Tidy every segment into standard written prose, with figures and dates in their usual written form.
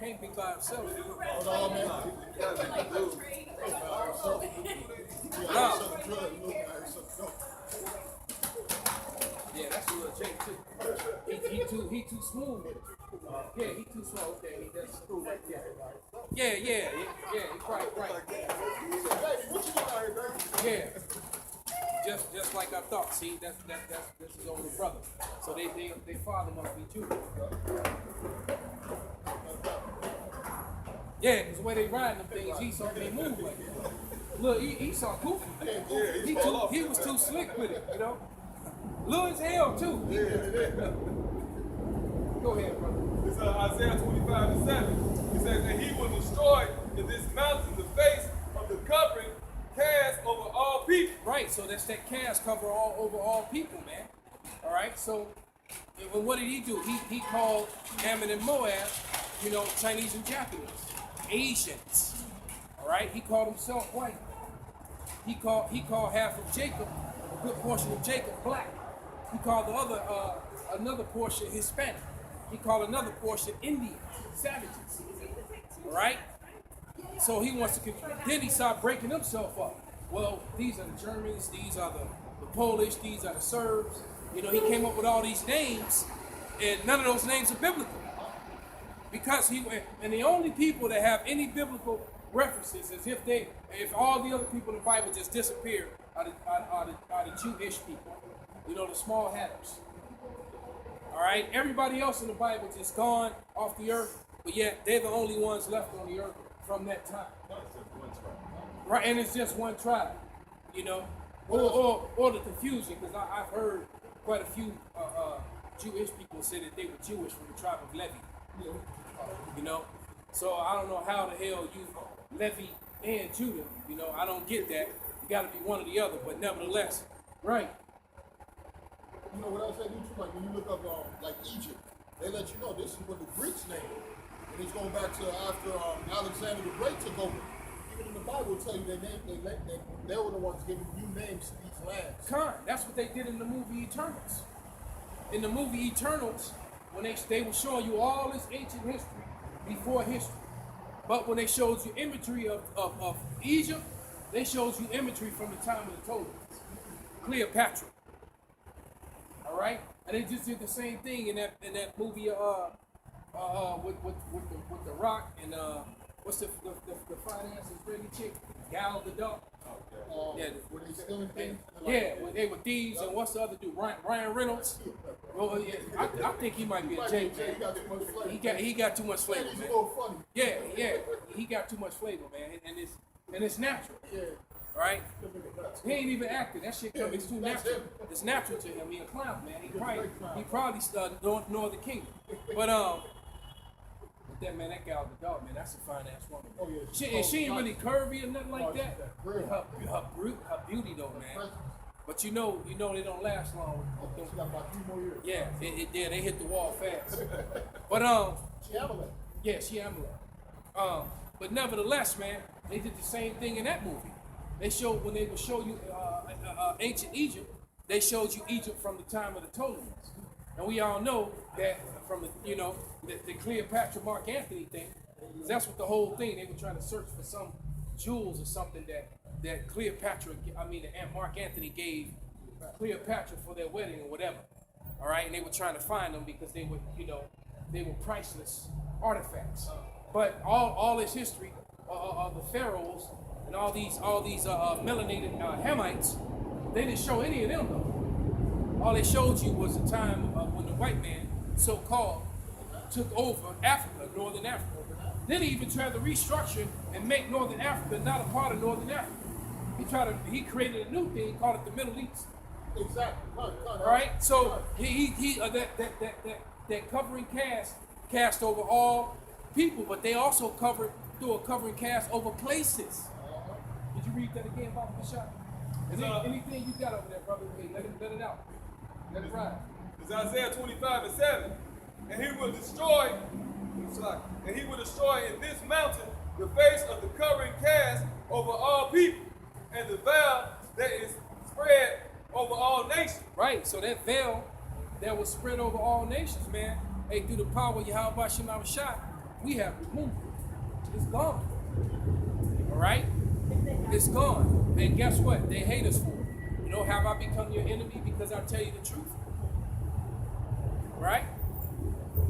can't be by himself. Oh, man. No. Yeah, that's a little Jake too. He too smooth with it. Yeah, he too slow. Okay, that's screw right there. Yeah, right. Yeah. Just like I thought. See, that's his older brother. So they father must be Judah. Yeah, because the way they ride them things, Esau can't move like that. Look, Esau goofy. He was too slick with it, you know. Little as hell too. Go ahead, brother. It's Isaiah 25:7. It says that he will destroy in this mountain the face of the covering cast over all people. Right, so that's that cast cover all over all people, man. All right, so what did he do? He called Ammon and Moab, you know, Chinese and Japanese, Asians. All right, he called himself white. He called half of Jacob, a good portion of Jacob, black. He called the other another portion Hispanic. He called another portion Indian, savages. All right. So he wants to. Then he started breaking himself up. Well, these are the Germans. These are the Polish. These are the Serbs. You know, he came up with all these names, and none of those names are biblical. Because and the only people that have any biblical references is if all the other people in the Bible just disappear are the Jewish people. You know, the small hatters. All right, everybody else in the Bible just gone off the earth, but yet they're the only ones left on the earth from that time. Right, and it's just one tribe, you know, or the confusion, because I've heard quite a few Jewish people say that they were Jewish from the tribe of Levi, you know. So I don't know how the hell you Levi and Judah, you know. I don't get that. You got to be one or the other, but nevertheless, right. You know what else they do too? Like when you look up like Egypt, they let you know this is what the Greeks named. And it's going back to after Alexander the Great took over. Even in the Bible, will tell you they were the ones giving new names to these lands. That's what they did in the movie Eternals. In the movie Eternals, when they were showing you all this ancient history before history, but when they showed you imagery of Egypt, they showed you imagery from the time of the Ptolemies, Cleopatra. All right, and they just did the same thing in that movie with the Rock and what's the finance Israeli chick, Gal Gadot. When they were thieves, and what's the other dude? Ryan Reynolds. Well, yeah, I think he might be a J. He got too much flavor, man. Yeah, he got too much flavor, man, and it's natural. Right? He ain't even acting. That shit coming too natural. It's natural to him. He a clown, man. He probably studied Northern Kingdom. But that Gal Gadot, man, that's a fine ass woman. Oh, yeah. She ain't really curvy or nothing like that. Her beauty though, man. But you know they don't last long. She got about 3 more years. Yeah, they hit the wall fast. But She Amalek. yeah, she Amalek. But nevertheless, man, they did the same thing in that movie. They showed when they would show you ancient Egypt, they showed you Egypt from the time of the Ptolemies, and we all know that from the Cleopatra Mark Antony thing. That's what the whole thing. They were trying to search for some jewels or something that Cleopatra, and Mark Antony gave Cleopatra for their wedding or whatever. All right, and they were trying to find them because they were priceless artifacts. But all this history of the pharaohs and all these melanated Hamites, they didn't show any of them though. All they showed you was the time when the white man, so-called, took over Africa, Northern Africa. Then he even tried to restructure and make Northern Africa not a part of Northern Africa. He created a new thing, called it the Middle East. Exactly. All right. So that covering cast over all people, but they also threw a covering cast over places. Did you read that again, Papa Bishop? Anything you got over there, brother? Hey, let it out. Let it ride. It's Isaiah 25:7. And he will destroy in this mountain the face of the covering cast over all people, and the veil that is spread over all nations. Right, so that veil that was spread over all nations, man, through the power of Yahweh Shem Shah, we have removed it. It's gone. All right? It's gone. And guess what? They hate us for it. You know, have I become your enemy because I tell you the truth? Right?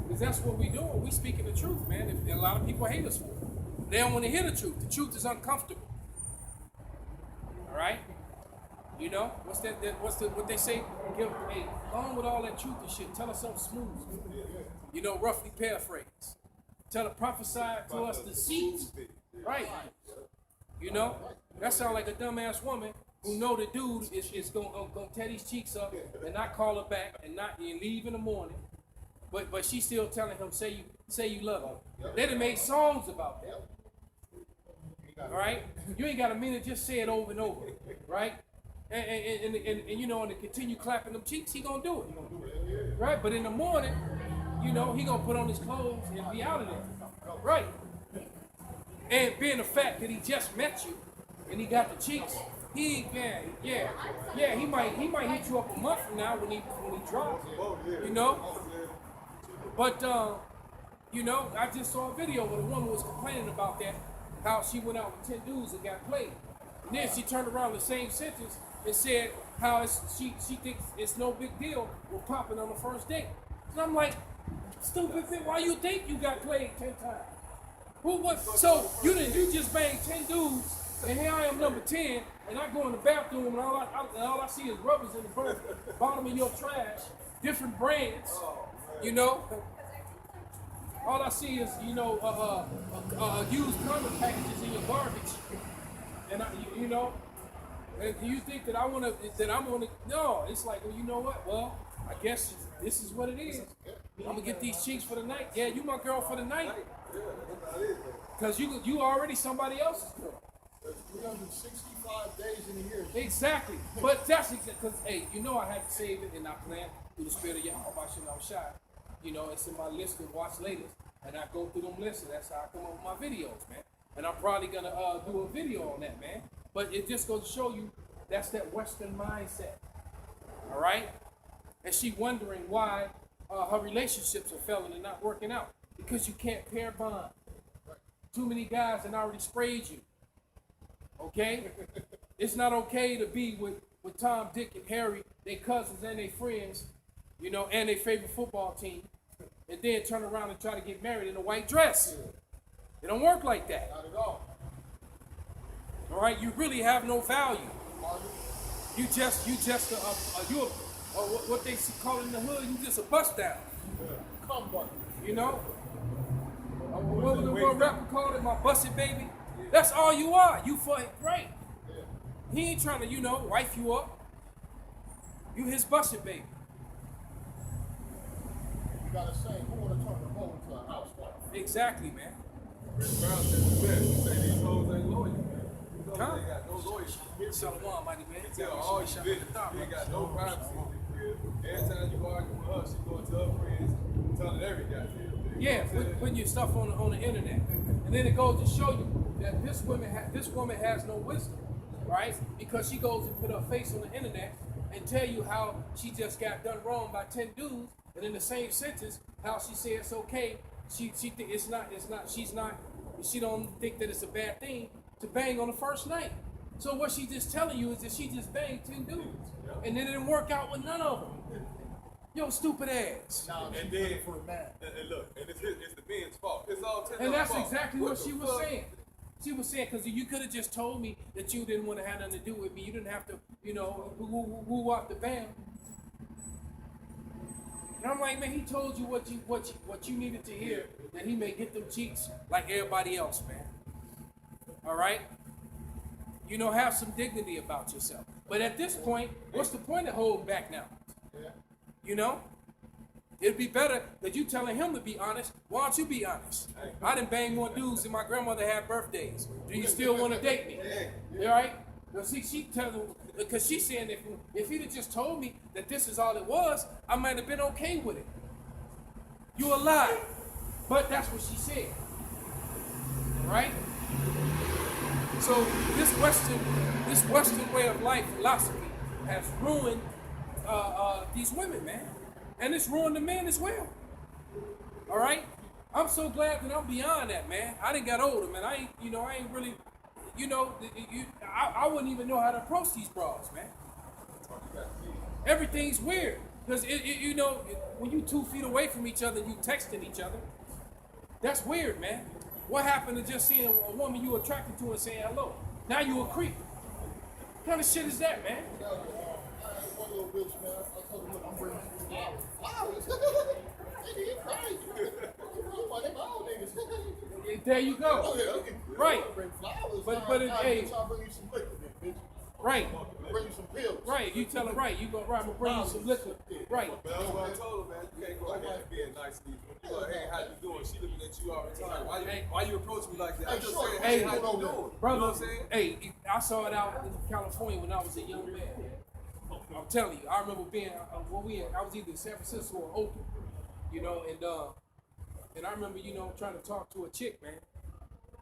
Because that's what we doing. We speaking the truth, man. And a lot of people hate us for it. They don't want to hear the truth. The truth is uncomfortable. All right? You know, what they say? Hey, go on with all that truth and shit. Tell us something smooth. You know, roughly paraphrase. Tell the prophesy to us the seeds. Right. You know, that sounds like a dumbass woman who know the dude is gonna tear these cheeks up and not call her back and leave in the morning. But she's still telling him, say you love him. They done made songs about that. All right? You ain't got a minute, just say it over and over. Right? And you know, and to continue clapping them cheeks, he gonna do it. Right? But in the morning, you know, he gonna put on his clothes and be out of there. Right? And being the fact that he just met you and he got the cheeks, he might hit you up a month from now when he drops. You know? But you know, I just saw a video where the woman was complaining about that, how she went out with 10 dudes and got played. And then she turned around the same sentence and said how she thinks it's no big deal with popping on the first date. And I'm like, stupid thing, why you think you got played 10 times? So you just banged 10 dudes, and here I am number 10, and I go in the bathroom and all I see is rubbers in the bottom of your trash, different brands, you know. All I see is, you know, used condom packages in your garbage, and you know. And do you think that I'm gonna? No, it's like, well, you know what? Well, I guess this is what it is. I'm gonna get these cheeks for the night. Yeah, you my girl for the night. Cause you already somebody else's girl. 365 days in a year. Exactly. But that's because, hey, you know I had to save it and I planned through the spirit of Yahweh, I shy. You know, it's in my list of watch latest. And I go through them lists, and that's how I come up with my videos, man. And I'm probably gonna do a video on that, man. But it just goes to show you that's that Western mindset. All right? And she wondering why her relationships are failing and not working out. Because you can't pair bond. Too many guys that already sprayed you. Okay? It's not okay to be with Tom, Dick, and Harry, their cousins and their friends, you know, and their favorite football team, and then turn around and try to get married in a white dress. It don't work like that. Not at all. All right? You really have no value. You what they call in the hood, you just a bust down. Come on. You know? What was the one rapper called it? My busted baby. That's all you are. You for it, right? He ain't trying to, you know, wife you up. You his busted baby. You gotta say, who wanna turn the hoe into a housewife? Exactly, man. Chris Brown said the best. He said these hoes ain't loyal, man. These hoes Huh? ain't got no loyalty. Shalom, mighty man. Tell all you bitches, you ain't got no privacy. Every time you argue with her, she going to her friends, telling every goddamn thing. Yeah, putting your stuff on the internet, and then it goes to show you that this woman has no wisdom, right? Because she goes and put her face on the internet and tell you how she just got done wrong by 10 dudes, and in the same sentence, how she said it's okay. She think she don't think that it's a bad thing to bang on the first night. So what she just telling you is that she just banged 10 dudes, and it didn't work out with none of them. Yo, stupid ass. And then, and look, and it's the men's fault. It's all 10 And that's fault. exactly what she was saying. She was saying, because you could have just told me that you didn't want to have nothing to do with me. You didn't have to, you know, woo off the band. And I'm like, man, he told you what you needed to hear, that he may get them cheeks like everybody else, man. All right? You know, have some dignity about yourself. But at this point, what's the point of holding back now? You know? It'd be better that you telling him to be honest. Why don't you be honest? I done banged more dudes than my grandmother had birthdays. Do you still want to date me? You all right? Now, see, she telling, because she's saying if he'd have just told me that this is all it was, I might have been okay with it. You a lie. But that's what she said. All right? So this Western way of life philosophy has ruined these women, man. And it's ruined the men as well. All right? I'm so glad that I'm beyond that, man. I done got older, man. I ain't really, I wouldn't even know how to approach these bras, man. Everything's weird. Because, when you 2 feet away from each other, you texting each other, that's weird, man. What happened to just seeing a woman you attracted to and saying hello? Now you a creep. What kind of shit is that, man? One little bitch, man. I told her, look, I'm bringing flowers. They did crazy. They my old niggas. There you go. Oh, yeah. Right. Bring flowers. But hey, I'll bring you some liquor, then, bitch. Right. Bring you some pills. Right. You tell her, right. You go, right, I'm going to bring you some liquor. Right. But that's what I told her, man. You can't go out there and being nice to me. You like, hey, how you doing? She looking at you all the time. Why you approach me like that? I'm just saying, hey, how you doing? Brother, you know what I'm saying? Hey, I saw it out in California when I was a young man. I'm telling you, I remember being, I was either in San Francisco or Oakland, and I remember, trying to talk to a chick, man.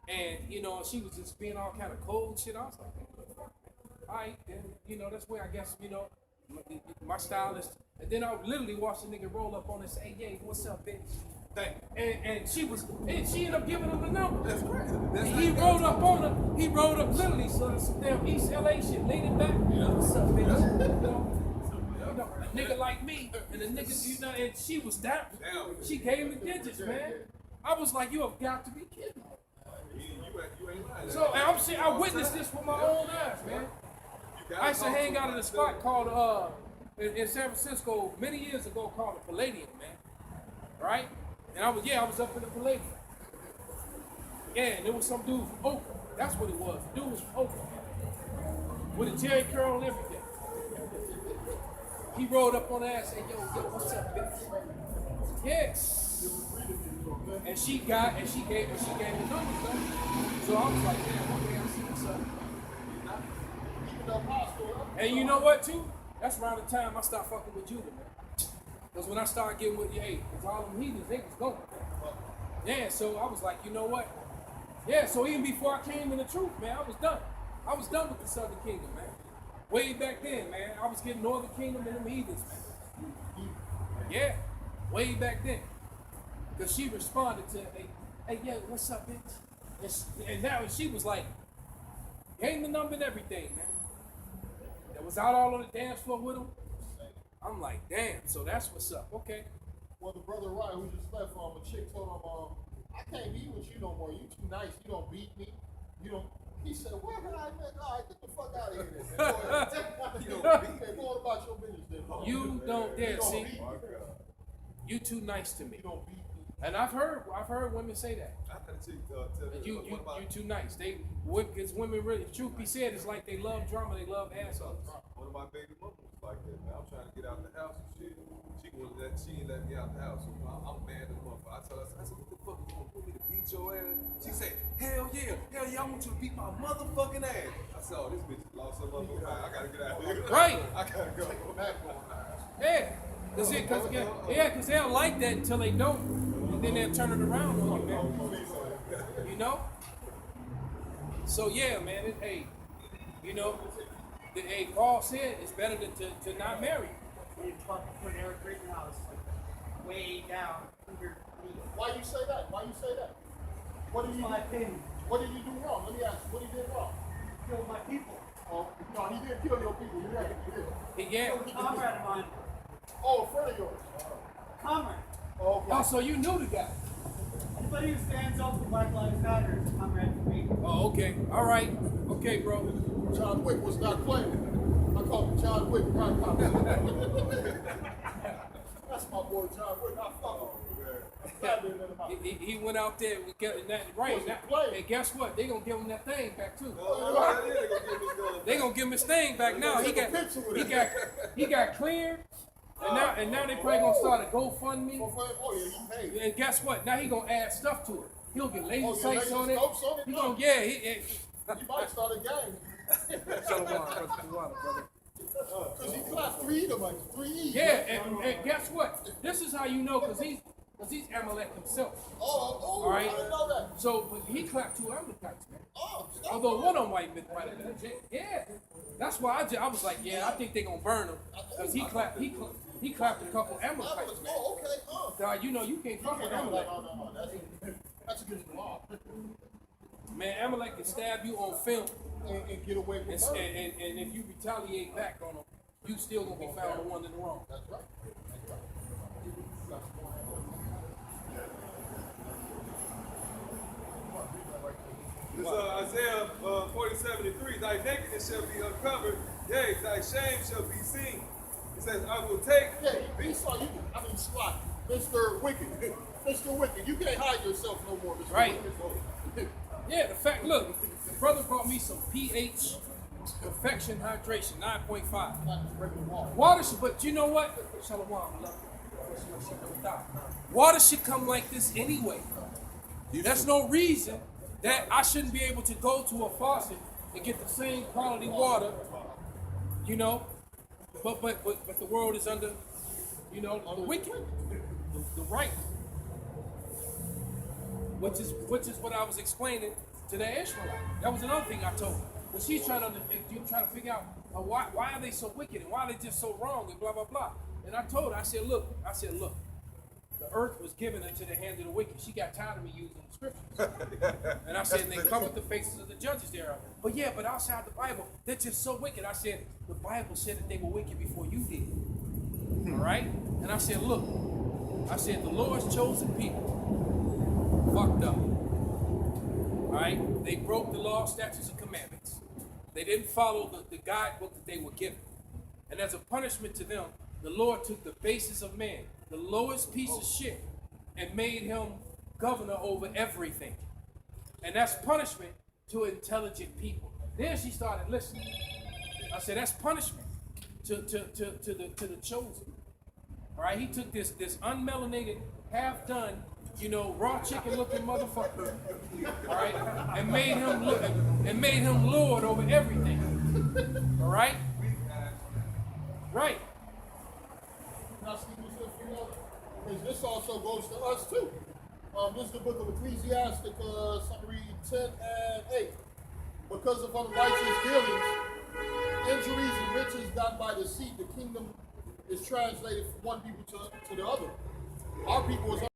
And, she was just being all kind of cold and shit. I was like, all right, then, that's where I guess, my style is. And then I would literally watch the nigga roll up on her and say, hey, yeah, what's up, bitch? And she ended up giving him the number. That's crazy. And he rolled up on her. He rolled up literally some damn East LA shit, laid it back. What's up, bitch? A nigga like me, and the niggas, and she was down. She gave me digits, man. I was like, you have got to be kidding me. You ain't lying. So and I'm saying, I witnessed this with my own eyes, man. I used to hang out in a spot called in San Francisco many years ago called the Palladium, man. Right? And I was up in the Palladium. Yeah, and there was some dude from Oakland. That's what it was. The dude was from Oakland. With a Jerry curl and everything. He rolled up on her ass and said, yo, what's up, bitch? Yes. And she gave the numbers though. So I was like, damn, okay, I see what's up. And you know what too? That's around the time I stopped fucking with Judah, man. Because when I started getting with because all them heathens, they was going. Yeah, so I was like, you know what? Yeah, so even before I came in the truth, man, I was done. I was done with the Southern Kingdom, man. Way back then, man, I was getting Northern Kingdom and them heathens, man. Yeah, way back then. Because she responded to, hey, yeah, what's up, bitch? And now she was like, gave the number and everything, man. That was out all on the dance floor with him. I'm like, damn, so that's what's up. Okay. Well, the brother Ryan who just left, a chick told him, I can't be with you no more. You too nice. You don't beat me. You don't. He said, where can I met? All right, get the fuck out of here, then. You don't beat me. Go on about your business, then. You don't dare see. Beat me. You too nice to me. You don't beat me. And I've heard women say that. I had a chick tell me, You too nice. Because women really, truth be said, it's like they love drama, they love assholes. one of my baby mamas was like that, man. I'm trying to get out the house and shit. She ain't let me out the house. So I'm mad at the motherfucker. I told her, I said, what the fuck, you gonna put me to beat your ass? She said, hell yeah, I want you to beat my motherfucking ass. I said, oh, this bitch lost her motherfucking mind. I gotta get out of here. Right. I gotta go. Yeah. Because they'll like that until they don't. And then they'll turn it around on you, man. You know? So yeah, man, Paul said it's better to not marry. It's fucking put Eric Rittenhouse like way down under me. Why you say that? What did you My opinion. What did you do wrong? Let me ask you. What did you do wrong? Killed my people. Oh, no, he didn't kill your people. You're right. He did. Yeah. Killed a comrade of mine. Oh, a friend of yours. Comrade. Oh, okay. Oh, so you knew the guy. Anybody who stands up for Black Lives Matter is a comrade for me. Oh, okay. All right. Okay, bro. John Wick was not playing. I call him John Wick right now. That's my boy John Wick. I fuck him. He went out there with that right. And guess what? They gonna give him that thing back too. They gonna give him his thing back now. He got cleared. And now they probably gonna start a GoFundMe. Oh yeah, he paid. And guess what? Now he gonna add stuff to it. He'll get laser Oh, yeah, sights laser on it. scopes on it? He No. gonna He might start a gang. Because he clapped 3 of them, like 3 each. Yeah, and guess what? This is how you know, because he's Amalek himself. Oh, All right. I didn't know that. So but he clapped 2 Amalekites, man. Oh, Although one of them might have been yeah. That's why I was like, yeah, I think they're gonna burn him because he clapped He clapped a couple Amalekites, man. Oh, okay. Dog, you know you can't fuck with Amalek. No. That's against the law. Man, Amalek can stab you on film, and get away with and, murder. and if you retaliate back on him, you still gonna be found the one in the wrong. That's right. That's right. This Isaiah 47:3. Thy nakedness shall be uncovered, yea, thy shame shall be seen. It says, I will take. Yeah, Esau, Slot, Mr. Wicked. Mr. Wicked, you can't hide yourself no more, Mr. Right. Wicked. Yeah, the fact, look, the brother brought me some pH perfection hydration, 9.5. Not just regular water. Water should, but you know what? Shalom, love. Water should come like this anyway. There's no reason that I shouldn't be able to go to a faucet and get the same quality water, you know. But the world is under, you know, the wicked, the right. Which is what I was explaining to the Ishmaelite. That was another thing I told her. But she's trying to figure out why are they so wicked and why are they just so wrong and blah blah blah. And I told her, I said, look, the earth was given into the hand of the wicked. She got tired of me using the scriptures. And I said, and they covered the faces of the judges there. But outside the Bible, they're just so wicked. I said, the Bible said that they were wicked before you did. All right? And I said, look, the Lord's chosen people fucked up. All right? They broke the law, statutes, and commandments. They didn't follow the guidebook that they were given. And as a punishment to them, the Lord took the basis of man, the lowest piece of shit, and made him governor over everything. And that's punishment to intelligent people. Then she started listening. I said, that's punishment to the chosen. All right, he took this unmelanated, half-done, you know, raw chicken-looking motherfucker, all right, and made him Lord over everything. All right, right. Now, Steve, because this also goes to us too. This is the book of Ecclesiastic, summary 10 and 8. Because of unrighteous dealings, injuries and riches gotten by deceit, the kingdom is translated from one people to the other. Our people is